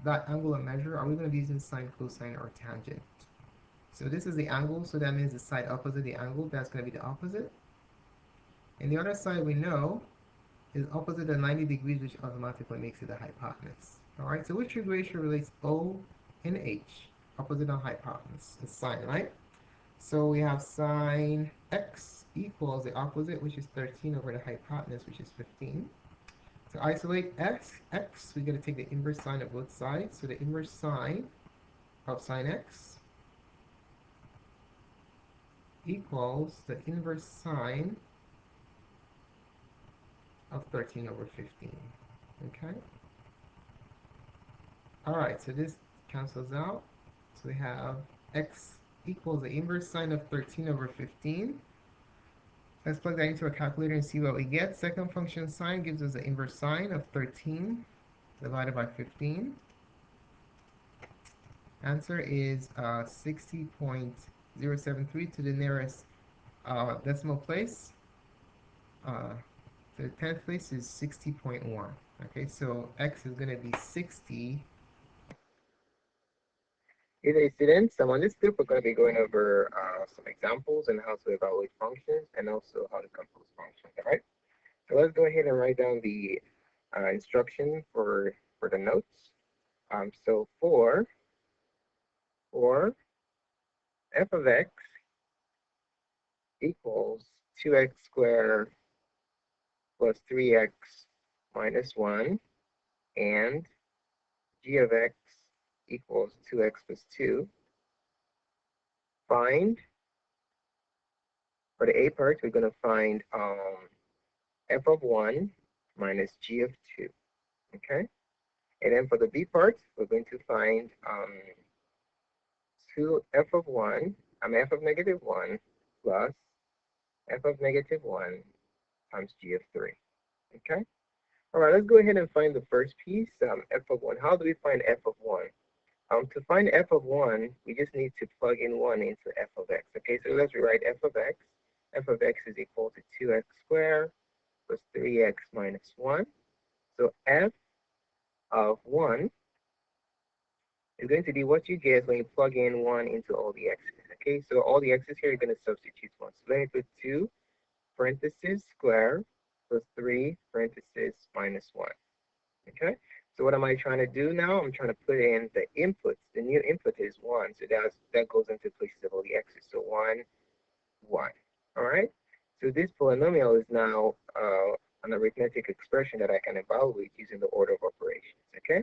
that angular measure, are we going to be using sine, cosine, or tangent? So this is the angle, so that means the side opposite the angle, that's going to be the opposite. And the other side we know is opposite the 90 degrees, which automatically makes it the hypotenuse. All right, so which trig ratio relates O and H, opposite and hypotenuse? It's sine, right? So we have sine x equals the opposite, which is 13 over the hypotenuse, which is 15. To isolate x, we're going to take the inverse sine of both sides. So the inverse sine of sine x equals the inverse sine of 13 over 15. Okay? All right, so this cancels out. So we have x equals the inverse sine of 13 over 15. Let's plug that into a calculator and see what we get. Second function sine gives us the inverse sine of 13 divided by 15. Answer is 60.073 to the nearest decimal place. The 10th place is 60.1. Okay, so x is going to be 60. Hey there, students. So on this group, we're going to be going over some examples and how to evaluate functions and also how to compose functions. All right. So let's go ahead and write down the instruction for the notes. So for f of x equals 2x squared plus 3x minus 1, and g of x equals 2x plus 2. Find, for the a part, we're going to find f of 1 minus g of 2, okay? And then for the b part, we're going to find 2f of 1, f of negative 1 plus f of negative 1 times g of 3, okay? All right, let's go ahead and find the first piece, f of 1. How do we find f of 1? To find f of 1, we just need to plug in 1 into f of x, okay? So let's rewrite f of x. F of x is equal to 2x squared plus 3x minus 1. So f of 1 is going to be what you get when you plug in 1 into all the x's, okay? So all the x's here, you're going to substitute 1. So let me put 2 parentheses square plus 3 parentheses minus 1, okay? So what am I trying to do now? I'm trying to put in the inputs. The new input is 1, so that goes into places of all the x's. So 1, 1, all right? So this polynomial is now an arithmetic expression that I can evaluate using the order of operations, okay?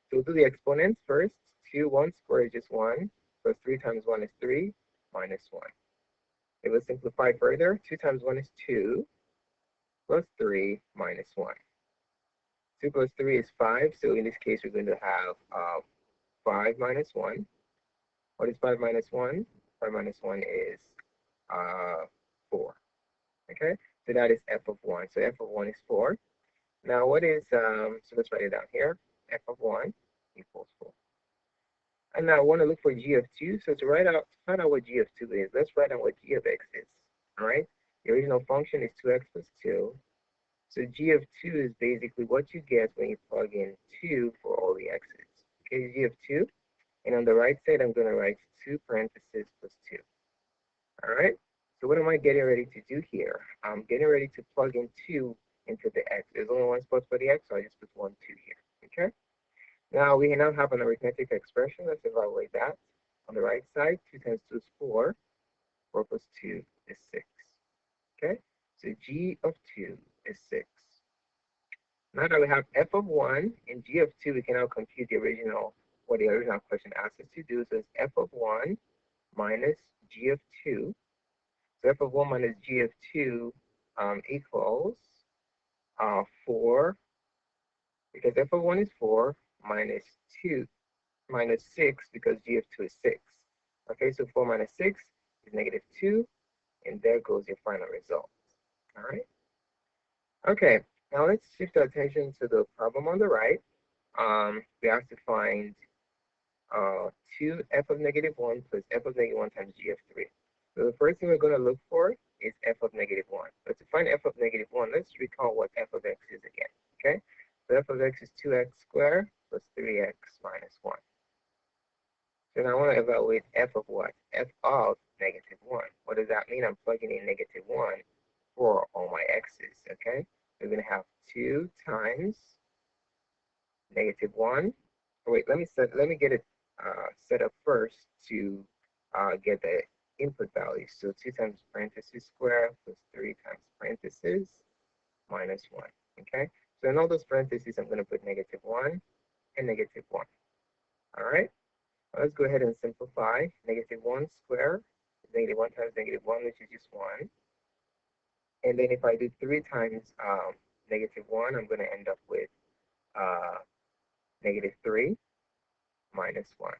So we'll do the exponents first. 2, 1 squared is just 1, plus 3 times 1 is 3, minus 1. It will simplify further. 2 times 1 is 2, plus 3, minus 1. 2 plus 3 is 5, so in this case, we're going to have 5 minus 1. What is 5 minus 1? 5 minus 1 is 4, okay? So that is f of 1. So f of 1 is 4. Now, what is, so let's write it down here. F of 1 equals 4. And now I want to look for g of 2. So to find out what g of 2 is, let's write down what g of x is, all right? The original function is 2x plus 2. So g of 2 is basically what you get when you plug in 2 for all the x's. Okay, g of 2. And on the right side, I'm going to write 2 parentheses plus 2. All right? So what am I getting ready to do here? I'm getting ready to plug in 2 into the x. There's only one spot for the x, so I just put 1, 2 here. Okay? Now we now have an arithmetic expression. Let's evaluate that. On the right side, 2 times 2 is 4. 4 plus 2 is 6. Okay? So g of 2 is 6. Now that we have f of 1 and g of 2, we can now compute what the original question asked us to do. So it's f of 1 minus g of 2. So f of 1 minus g of 2 equals 4, because f of 1 is 4, minus 2, minus 6, because g of 2 is 6. Okay, so 4 minus 6 is negative 2, and there goes your final result. All right? Okay, now let's shift our attention to the problem on the right. We have to find 2 f of negative 1 plus f of negative 1 times g of 3. So the first thing we're going to look for is f of negative 1. But to find f of negative 1, let's recall what f of x is again. Okay, so f of x is 2x squared plus 3x minus 1. So now I want to evaluate f of what? F of negative 1. What does that mean? I'm plugging in negative 1 for all my x's. Okay, we're going to have 2 times negative 1. Oh, wait, let me get it set up first to get the input value. So 2 times parentheses square plus 3 times parentheses minus 1. Okay, so in all those parentheses, I'm going to put negative 1 and negative 1. All right, let's go ahead and simplify. Negative 1 squared is negative 1 times negative 1, which is just 1. And then if I do 3 times negative 1, I'm going to end up with negative 3 minus 1.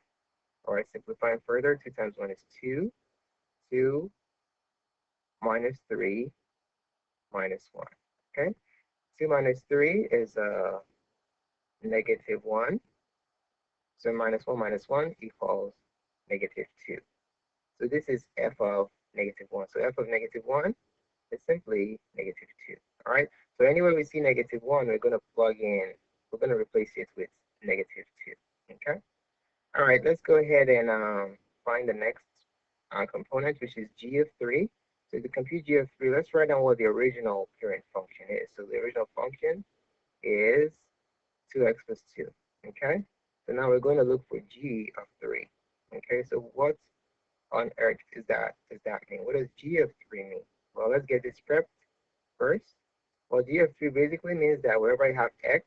All right, simplifying further, 2 times 1 is 2. 2 minus 3 minus 1. Okay, 2 minus 3 is negative 1. So minus 1 equals negative 2. So this is f of negative 1. So f of negative 1 is simply negative 2. All right, so anywhere we see negative 1, we're going to replace it with negative 2. Okay, all right, let's go ahead and find the next component, which is g of 3. So to compute g of 3, let's write down what the original parent function is. So the original function is 2x plus 2. Okay, so now we're going to look for g of 3. Okay, so what on earth does that mean? What does g of 3 mean? Well, let's get this prepped first? Well, g of 3 basically means that wherever I have x,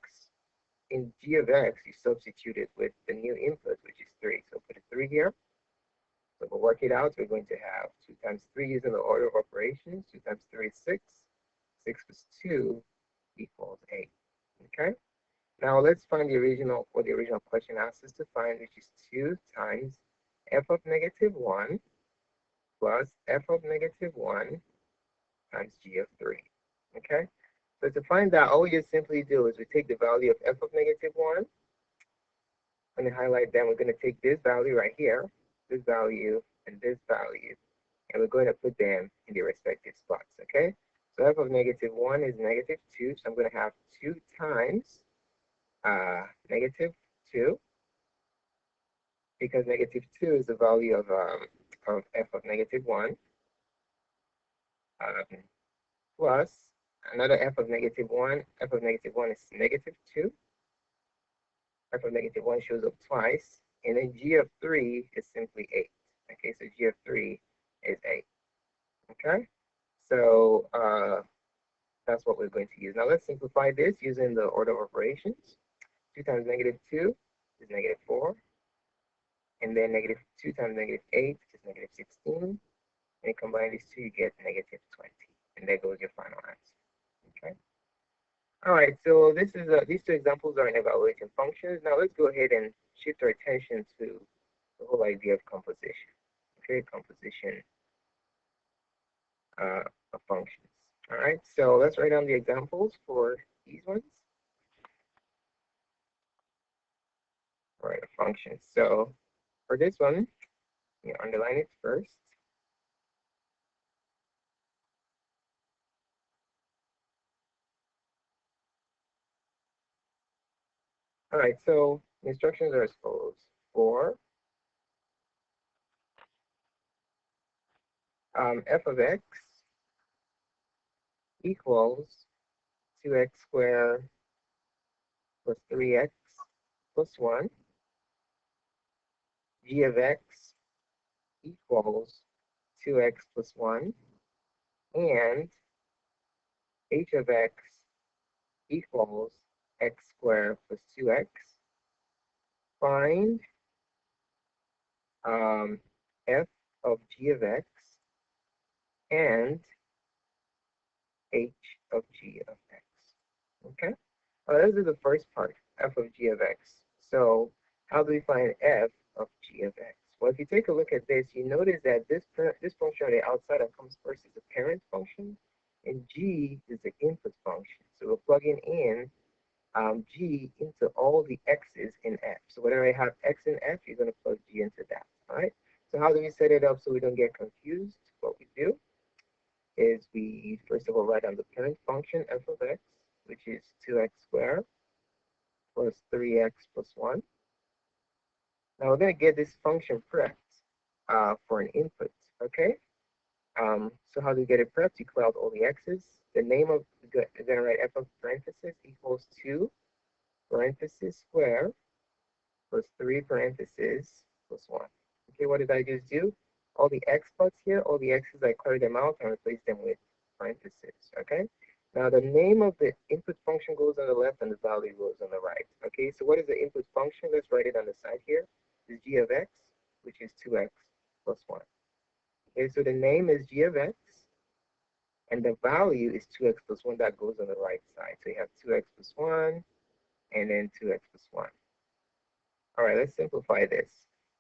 in g of x, you substitute it with the new input, which is 3. So put a 3 here. So we'll work it out. We're going to have 2 times 3 using the order of operations. 2 times 3 is 6. 6 plus 2 equals 8. Okay? Now let's find the original, what the original question asks us to find, which is 2 times f of negative 1 plus f of negative 1 times g of 3. Okay? So to find that, all we just simply do is we take the value of f of negative 1, and highlight them. We're going to take this value right here, this value, and this value, and we're going to put them in their respective spots. Okay? So f of negative 1 is negative 2, so I'm going to have 2 times negative 2, because negative 2 is the value of f of negative 1, plus another f of negative 1. F of negative 1 is negative 2. F of negative 1 shows up twice. And then g of 3 is simply 8. Okay, so g of 3 is 8. Okay, so that's what we're going to use. Now let's simplify this using the order of operations. 2 times negative 2 is negative 4. And then negative 2 times negative 8 is negative 16. And you combine these two, you get negative 20. And there goes your final answer. Okay. All right, so this is these two examples are in evaluation functions. Now let's go ahead and shift our attention to the whole idea of composition. Okay, composition of functions. All right, so let's write down the examples for these ones. All right, a function. So for this one, you underline it first. All right, so the instructions are as follows. For f of x equals 2x squared plus 3x plus 1. G of x equals 2x plus 1. And h of x equals x squared plus 2x. Find f of g of x and h of g of x. Okay? Let's do the first part, f of g of x. So how do we find f of g of x? Well, if you take a look at this, you notice that this function on the outside that comes first is the parent function, and g is the input function. So we're plugging in g into all the x's in f. So whenever I have x in f, you're going to plug g into that. All right? So how do we set it up so we don't get confused? What we do is we first of all write down the parent function f of x, which is 2x squared plus 3x plus 1. Now we're going to get this function prepped for an input, okay? So how do we get it prepped? You clear out all the x's. The name of, we're going to write f of parenthesis equals 2 parenthesis square plus 3 parenthesis plus 1. Okay, what did I just do? All the x spots here, all the x's, I cleared them out and replaced them with parentheses, okay? Now the name of the input function goes on the left and the value goes on the right, okay? So what is the input function? Let's write it on the side here. Is g of x, which is 2x plus 1. Okay, so the name is g of x, and the value is 2x plus 1 that goes on the right side. So you have 2x plus 1, and then 2x plus 1. All right, let's simplify this.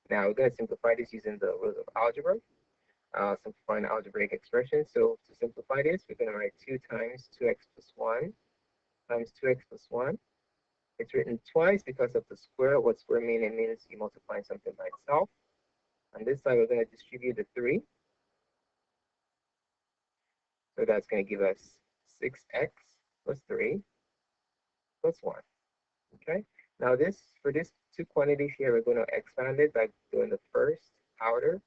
Now we're going to simplify this using the rules of algebra, simplifying the algebraic expression. So to simplify this, we're going to write 2 times 2x plus 1 times 2x plus 1. It's written twice because of the square. What square mean? It means you multiply something by itself. On this side, we're going to distribute the 3. So that's going to give us 6x plus 3 plus 1. Okay. Now for this two quantities here, we're going to expand it by doing the first outer,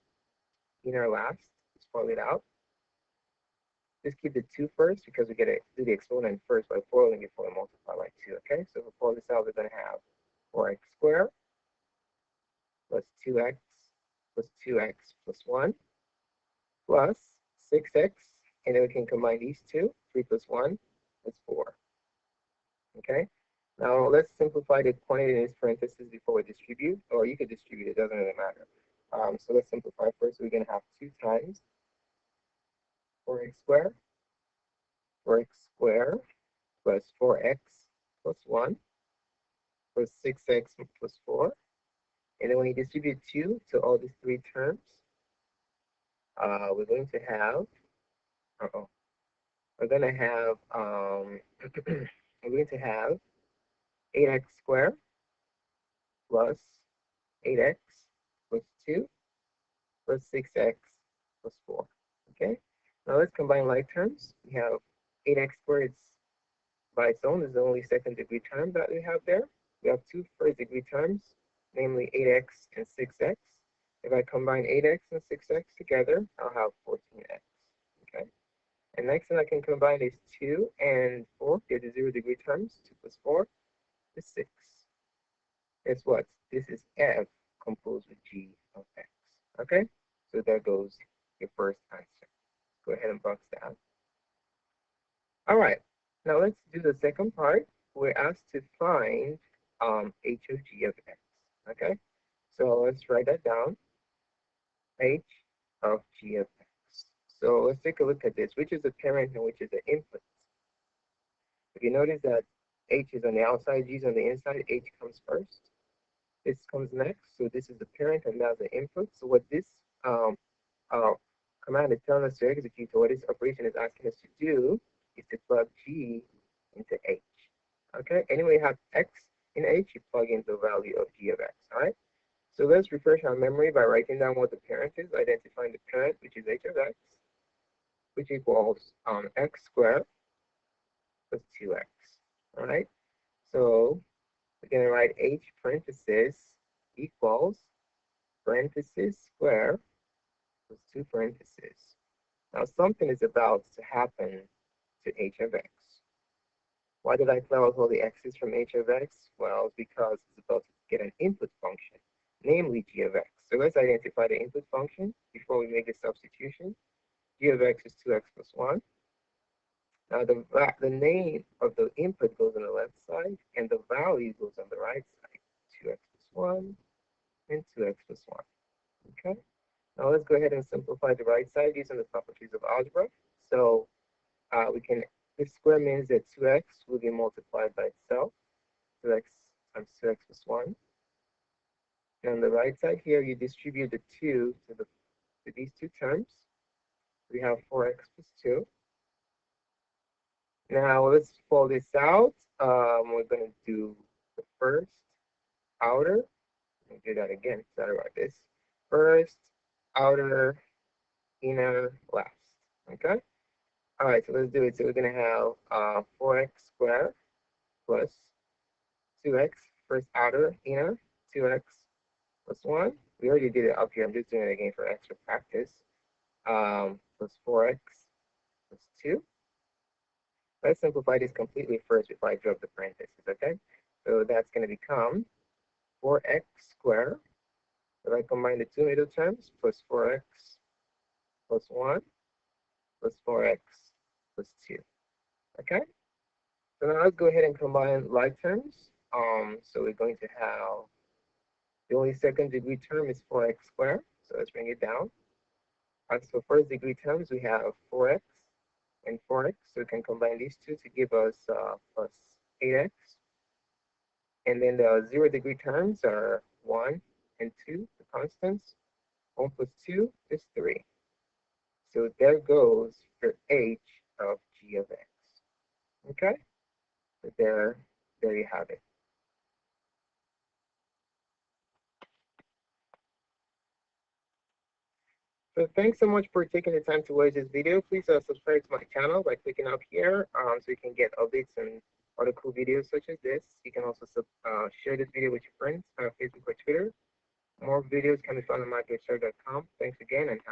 inner last. Just FOIL it out. Just keep the 2 first because we get to do the exponent first by FOILing before we multiply by 2. Okay. So for FOIL this out, we're going to have 4x squared plus 2x plus 2x plus 1 plus 6x and then we can combine these two. 3 plus 1 is 4. Okay? Now let's simplify the quantity in this parenthesis before we distribute, or you could distribute, it doesn't really matter. So let's simplify first. We're going to have 2 times 4x squared, 4x squared plus 4x plus 1 plus 6x plus 4. And then when you distribute 2 to all these 3 terms, we're going to have, we're going to have, we're going to have 8x squared plus 8x plus 2 plus 6x plus 4. Okay? Now let's combine like terms. We have 8x squared by its own is the only second degree term that we have there. We have 2 first degree terms, namely 8x and 6x. If I combine 8x and 6x together, I'll have 14x. Okay? And next thing I can combine is 2 and 4. They're the 0 degree terms. 2 plus 4 is 6. Guess what? This is f composed with g of x. Okay? So there goes your first answer. Go ahead and box that. All right. Now let's do the second part. We're asked to find h of g of x. Okay? So let's write that down. H of g of x. So let's take a look at this. Which is the parent and which is the input? If you notice that h is on the outside, g is on the inside, h comes first. This comes next. So this is the parent and that's the input. So what this command is telling us to execute, or what this operation is asking us to do, is to plug g into h. Okay? Anyway, you have x in h, you plug in the value of g of x. All right? So let's refresh our memory by writing down what the parent is, identifying the parent, which is h of x, which equals x squared plus 2x. All right? So we're going to write h parenthesis equals parenthesis square plus 2 parentheses. Now something is about to happen to h of x. Why did I clear out all the x's from h of x? Well, it's because it's about to get an input function, namely g of x. So let's identify the input function before we make the substitution. G of x is 2x plus 1. Now the name of the input goes on the left side and the value goes on the right side. 2x plus 1 and 2x plus 1. Okay? Now let's go ahead and simplify the right side using the properties of algebra. So this square means that 2x will be multiplied by itself. 2x times 2x plus 1. And on the right side here, you distribute the 2 to these two terms. We have 4x plus 2. Now let's pull this out. We're going to do the first outer. Let me do that again. Sorry about this. First, outer, inner, last. Okay? All right, so let's do it. So we're going to have 4x squared plus 2x, first outer, inner, 2x plus 1. We already did it up here. I'm just doing it again for extra practice. Plus 4x plus 2. Let's simplify this completely first before I drop the parentheses, okay? So that's going to become 4x squared. If I combine the two middle terms, plus 4x plus 1 plus 4x plus 2. Okay? So now let's go ahead and combine like terms. So we're going to have the only second degree term is 4x squared. So let's bring it down. As for first degree terms, we have 4x and 4x. So we can combine these two to give us plus 8x. And then the 0 degree terms are 1 and 2, the constants. 1 plus 2 is 3. So there goes your h of g of x. Okay? So there you have it. So thanks so much for taking the time to watch this video. Please subscribe to my channel by clicking up here so you can get updates and other cool videos such as this. You can also share this video with your friends on Facebook or Twitter. More videos can be found on mygetshare.com. Thanks again and